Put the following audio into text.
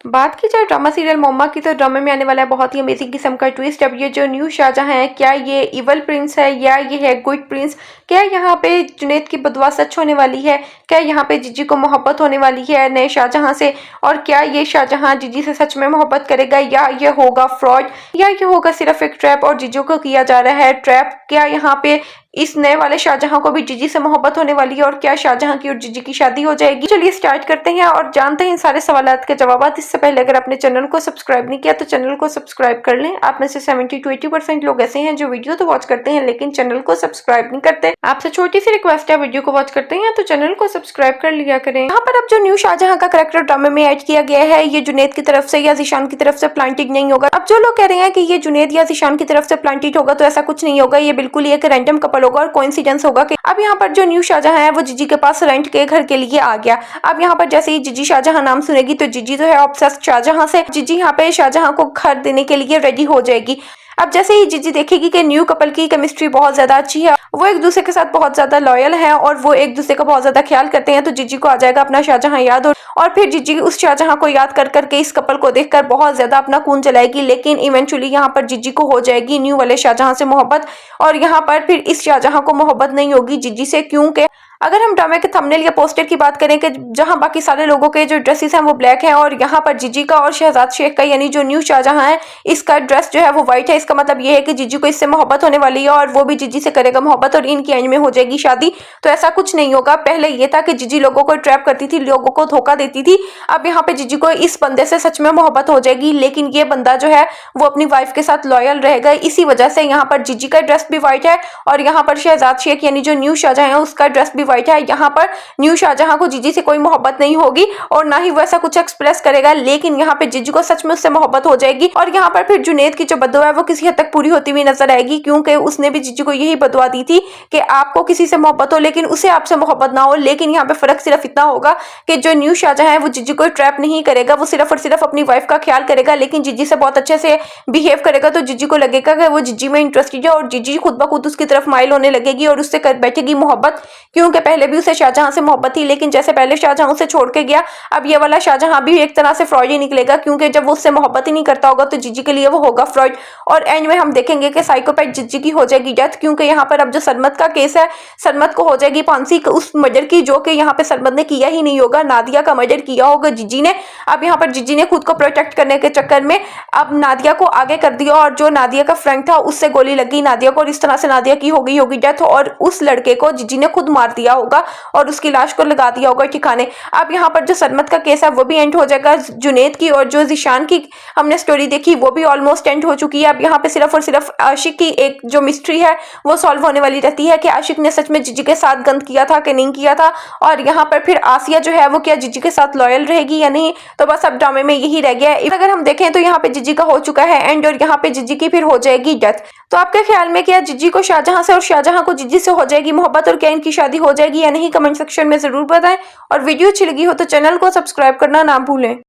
बात की जाए ड्रामा सीरियल मोहम्मा की, तो ड्रामे में आने वाला है बहुत ही अमेजिंग किस्म का ट्विस्ट। अब ये जो न्यू शाहजहां है, क्या ये इवल प्रिंस है या ये है गुड प्रिंस? क्या यहाँ पे जुनैद की बदवा सच होने वाली है? क्या यहाँ पे जीजी को मोहब्बत होने वाली है नए शाहजहां से? और क्या ये शाहजहां जीजी से सच में मोहब्बत करेगा या ये होगा फ्रॉड, या ये होगा सिर्फ एक ट्रैप और जीजू को किया जा रहा है ट्रैप? क्या यहाँ पे इस नए वाले शाहजहां को भी जीजी से मोहब्बत होने वाली है? और क्या शाहजहां की और जीजी की शादी हो जाएगी? चलिए स्टार्ट करते हैं और जानते हैं इन सारे सवालात के जवाब। इससे पहले अगर आपने चैनल को सब्सक्राइब नहीं किया तो चैनल को सब्सक्राइब कर लें। आप में से 70 to 80% लोग ऐसे हैं जो वीडियो तो वॉच करते हैं लेकिन चैनल को सब्सक्राइब नहीं करते। आपसे छोटी सी रिक्वेस्ट है, वीडियो को वॉच करते हैं तो चैनल को सब्सक्राइब कर लिया करें। यहाँ पर अब जो न्यू शाहजहां का कैरेक्टर ड्रामे में ऐड किया गया है, ये जुनैद की तरफ से या ज़ीशान की तरफ से प्लांटेड नहीं होगा। अब जो लोग कह रहे हैं कि ये जुनैद या ज़ीशान की तरफ से प्लांटेड होगा, तो ऐसा कुछ नहीं होगा। ये बिल्कुल ही एक रैंडम कपल होगा और कोइंसिडेंस होगा कि अब यहाँ पर जो न्यू शाहजहां है वो जीजी के पास रेंट के घर के लिए आ गया। अब यहाँ पर जैसे ही जीजी शाहजहां नाम सुनेगी तो जीजी जो है ऑब्सेस्ड शाहजहां से, जीजी यहाँ पे शाहजहां को घर देने के लिए रेडी हो जाएगी। अब जैसे ही जीजी देखेगी कि न्यू कपल की केमिस्ट्री बहुत ज्यादा अच्छी है, वो एक दूसरे के साथ बहुत ज्यादा लॉयल है और वो एक दूसरे का बहुत ज्यादा ख्याल करते हैं, तो जीजी को आ जाएगा अपना शाहजहां याद। और फिर जीजी उस शाहजहां को याद कर करके इस कपल को देखकर बहुत ज्यादा अपना खून चलाएगी। लेकिन इवेंचुअली यहाँ पर जीजी को हो जाएगी न्यू वाले शाहजहां से मोहब्बत, और यहाँ पर फिर इस शाहजहां को मोहब्बत नहीं होगी जीजी से। क्योंकि अगर हम ड्रामे के थंबनेल या पोस्टर की बात करें कि जहां बाकी सारे लोगों के जो ड्रेसेस हैं वो ब्लैक हैं और यहाँ पर जीजी का और शहजाद शेख का यानी जो न्यू शाहजहां है इसका ड्रेस जो है वो व्हाइट है, इसका मतलब ये है कि जीजी को इससे मोहब्बत होने वाली है और वो भी जीजी से करेगा मोहब्बत और इनकी एंड में हो जाएगी शादी। तो ऐसा कुछ नहीं होगा। पहले ये था कि जीजी लोगों को ट्रैप करती थी, लोगों को धोखा देती थी। अब यहाँ पे जीजी को इस बंदे से सच में मोहब्बत हो जाएगी, लेकिन ये बंदा जो है वो अपनी वाइफ के साथ लॉयल रहेगा। इसी वजह से यहाँ पर जीजी का ड्रेस भी व्हाइट है और यहाँ पर शहजाद शेख यानी जो न्यू शाहजहां है उसका ड्रेस भी व्हाइट है। यहाँ पर न्यू शाहजहां को जीजी से कोई मोहब्बत नहीं होगी और ना ही वो ऐसा कुछ एक्सप्रेस करेगा, लेकिन यहाँ पे जीजी को सच में उससे मोहब्बत हो जाएगी। और यहाँ पर फिर जुनैद की जो बददुआ है वो किसी हद तक पूरी होती हुई नजर आएगी, क्योंकि उसने भी जीजी को यही बददुआ दी थी कि आपको किसी से मोहब्बत हो लेकिन उसे आपसे मोहब्बत ना हो। लेकिन यहाँ पे फर्क सिर्फ इतना होगा कि जो न्यू शाहजहां है वो जीजी को ट्रैप नहीं करेगा, वो सिर्फ और सिर्फ अपनी वाइफ का ख्याल करेगा, लेकिन जीजी से बहुत अच्छे से बिहेव करेगा। तो जीजी को लगेगा कि वो जीजी में इंटरेस्टेड है और जीजी खुद ब खुद उसकी तरफ माइल होने लगेगी और उससे कर बैठेगी मोहब्बत, क्योंकि पहले भी उसे शाहजहां से मोहब्बत थी। लेकिन जैसे पहले शाहजहां उसे छोड़ के गया, अब ये वाला शाहजहां भी एक तरह से फ्रॉड ही निकलेगा, क्योंकि जब वो उससे मोहब्बत ही नहीं करता होगा तो जीजी के लिए वो होगा फ्रॉड। और एंड में हम देखेंगे कि साइकोपैथ जीजी की हो जाएगी डेथ, क्योंकि यहाँ पर अब जो सरमत का केस है, सरमत को हो जाएगी फांसी उस मर्डर की जो कि यहाँ पे सरमत ने किया ही नहीं होगा, नादिया का मर्डर किया होगा जीजी ने। अब यहाँ पर जीजी ने खुद को प्रोटेक्ट करने के चक्कर में अब नादिया को आगे कर दिया और जो नादिया का फ्रेंड था उससे गोली लगी नादिया को और इस तरह से नादिया की हो गई होगी डेथ और उस लड़के को जीजी ने खुद मार दिया होगा और उसकी लाश को लगा दिया होगा ठिकाने। अब यहाँ पर जो सरमत का केस है वो भी एंड हो जाएगा जुनैद की, और जो ज़ीशान की हमने स्टोरी देखी वो भी ऑलमोस्ट एंड हो चुकी है। अब यहाँ पे सिर्फ और सिर्फ आशिक की एक जो मिस्ट्री है वो सॉल्व होने वाली रहती है कि आशिक ने सच में जीजी के साथ गंद किया था कि नहीं किया था, और यहाँ पर फिर आसिया जो है वो क्या जीजी के साथ लॉयल रहेगी या नहीं। तो बस अब ड्रामे में यही रह गया है। अगर हम देखें तो यहाँ पे जीजी का हो चुका है एंड और यहाँ पे जीजी की फिर हो जाएगी डेथ। तो आपके ख्याल में क्या जीजी को शाहजहां से और शाहजहां को जीजी से हो जाएगी मोहब्बत और क्या इनकी शादी हो जाएगी या नहीं? कमेंट सेक्शन में जरूर बताएं और वीडियो अच्छी लगी हो तो चैनल को सब्सक्राइब करना ना भूलें।